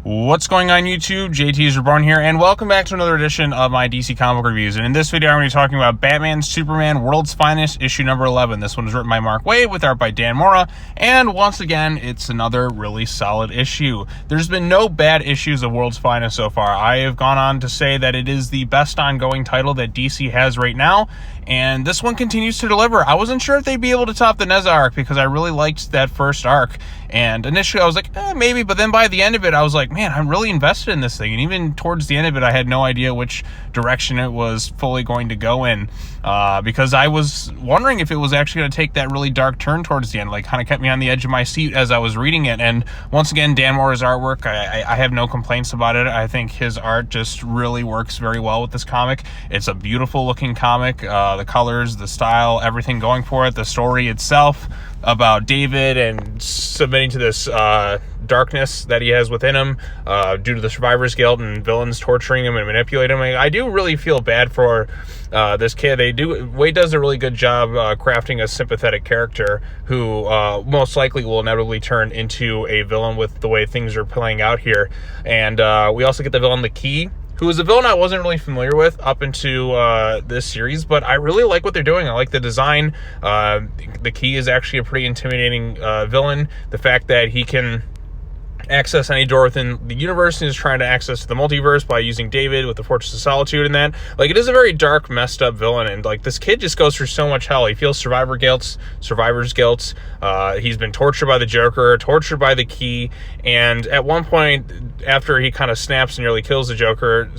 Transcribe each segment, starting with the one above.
What's going on YouTube? JT is Reborn here, and welcome back to another edition of my DC comic book reviews. And in this video, I'm going to be talking about Batman, Superman, World's Finest, issue number 11. This one is written by Mark Waid with art by Dan Mora, and once again, it's another really solid issue. There's been no bad issues of World's Finest so far. I have gone on to say that it is the best ongoing title that DC has right now, and this one continues to deliver. I wasn't sure if they'd be able to top the Neza arc because I really liked that first arc, and initially I was like, maybe, but then by the end of it, I was like, man, I'm really invested in this thing. And even towards the end of it, I had no idea which direction it was fully going to go in, because I was wondering if it was actually going to take that really dark turn towards the end. Like, kind of kept me on the edge of my seat as I was reading it. And once again, Dan Mora's artwork, I have no complaints about it. I think his art just really works very well with this comic. It's a beautiful looking comic. The colors, the style, everything going for it. The story itself about David and submitting to this darkness that he has within him due to the survivor's guilt and villains torturing him and manipulating him. I do really feel bad for this kid. Waid does a really good job crafting a sympathetic character who most likely will inevitably turn into a villain with the way things are playing out here. And we also get the villain, the Key, who is a villain I wasn't really familiar with up into this series, but I really like what they're doing. I like the design. The Key is actually a pretty intimidating villain. The fact that he can access any door within the universe and is trying to access the multiverse by using David with the Fortress of Solitude and that. Like, it is a very dark, messed up villain, and like, this kid just goes through so much hell. He feels survivor's guilt. He's been tortured by the Joker, tortured by the Key, and at one point, after he kind of snaps and nearly kills the Joker,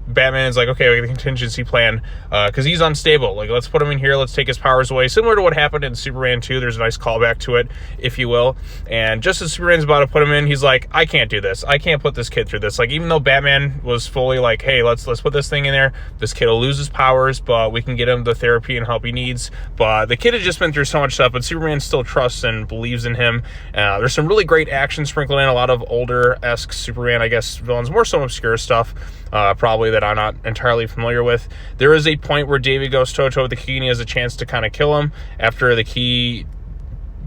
Batman is like, okay, we have a contingency plan, because he's unstable. Like, let's put him in here, let's take his powers away. Similar to what happened in Superman 2, there's a nice callback to it, if you will. And just as Superman's about to put him in, he's like, I can't do this. I can't put this kid through this. Like, even though Batman was fully like, hey, let's put this thing in there, this kid will lose his powers, but we can get him the therapy and help he needs. But the kid has just been through so much stuff, but Superman still trusts and believes in him. There's some really great action sprinkled in, a lot of older-esque Superman, I guess, villains, more so obscure stuff, probably that I'm not entirely familiar with. There is a point where David goes toe-to-toe with the Key and he has a chance to kind of kill him after the Key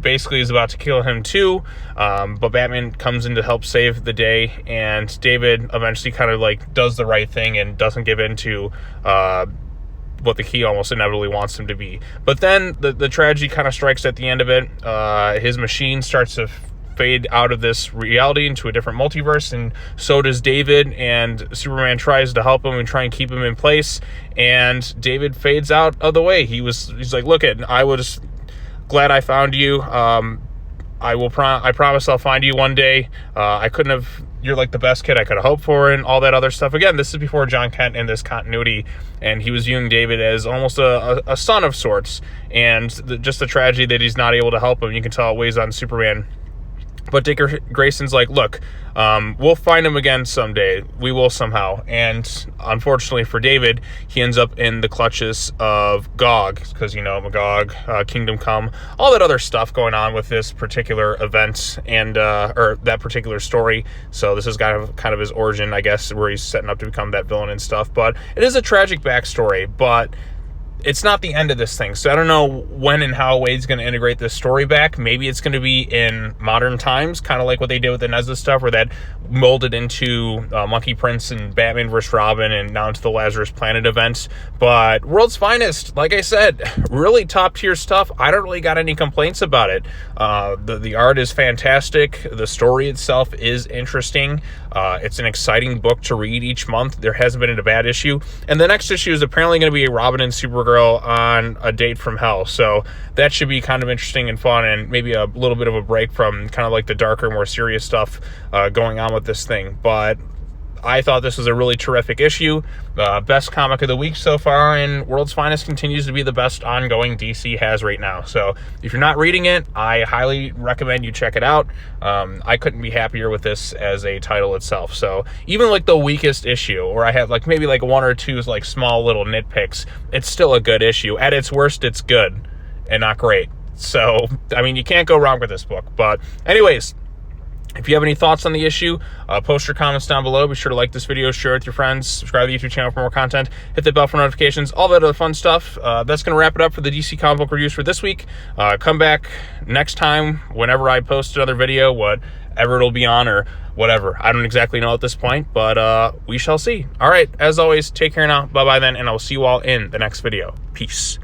basically is about to kill him too, but Batman comes in to help save the day, and David eventually kind of like does the right thing and doesn't give in to what the Key almost inevitably wants him to be. But then the tragedy kind of strikes at the end of it. His machine starts to fade out of this reality into a different multiverse, and so does David, and Superman tries to help him and try and keep him in place, and David fades out of the way. He's like, look, I was glad I found you. I promise I'll find you one day. You're like the best kid I could have hoped for, and all that other stuff. Again, this is before John Kent in this continuity, and he was viewing David as almost a son of sorts, and just the tragedy that he's not able to help him, you can tell it weighs on Superman. But Dick Grayson's like, look, we'll find him again someday. We will somehow. And unfortunately for David, he ends up in the clutches of Gog, because, Magog, Kingdom Come, all that other stuff going on with this particular event and or that particular story. So this is kind of his origin, I guess, where he's setting up to become that villain and stuff. But it is a tragic backstory, but it's not the end of this thing. So I don't know when and how Waid's going to integrate this story back. Maybe it's going to be in modern times, kind of like what they did with the Neza stuff, where that molded into Monkey Prince and Batman vs. Robin, and now into the Lazarus Planet events. But World's Finest, like I said, really top tier stuff. I don't really got any complaints about it. The art is fantastic. The story itself is interesting. It's an exciting book to read each month. There hasn't been a bad issue. And the next issue is apparently going to be Robin and Supergirl on a date from hell. So that should be kind of interesting and fun, and maybe a little bit of a break from kind of like the darker, more serious stuff going on with this thing. But I thought this was a really terrific issue. Best comic of the week so far, and World's Finest continues to be the best ongoing DC has right now. So if you're not reading it, I highly recommend you check it out. I couldn't be happier with this as a title itself. So even like the weakest issue, or I have like maybe like one or two like small little nitpicks, it's still a good issue. At its worst, it's good and not great. So, I mean, you can't go wrong with this book. But anyways, if you have any thoughts on the issue, post your comments down below. Be sure to like this video, share it with your friends, subscribe to the YouTube channel for more content, hit the bell for notifications, all that other fun stuff. That's going to wrap it up for the DC comic book reviews for this week. Come back next time whenever I post another video, ever it'll be on or whatever. I don't exactly know at this point, but we shall see. All right, as always, take care now. Bye-bye then, and I'll see you all in the next video. Peace.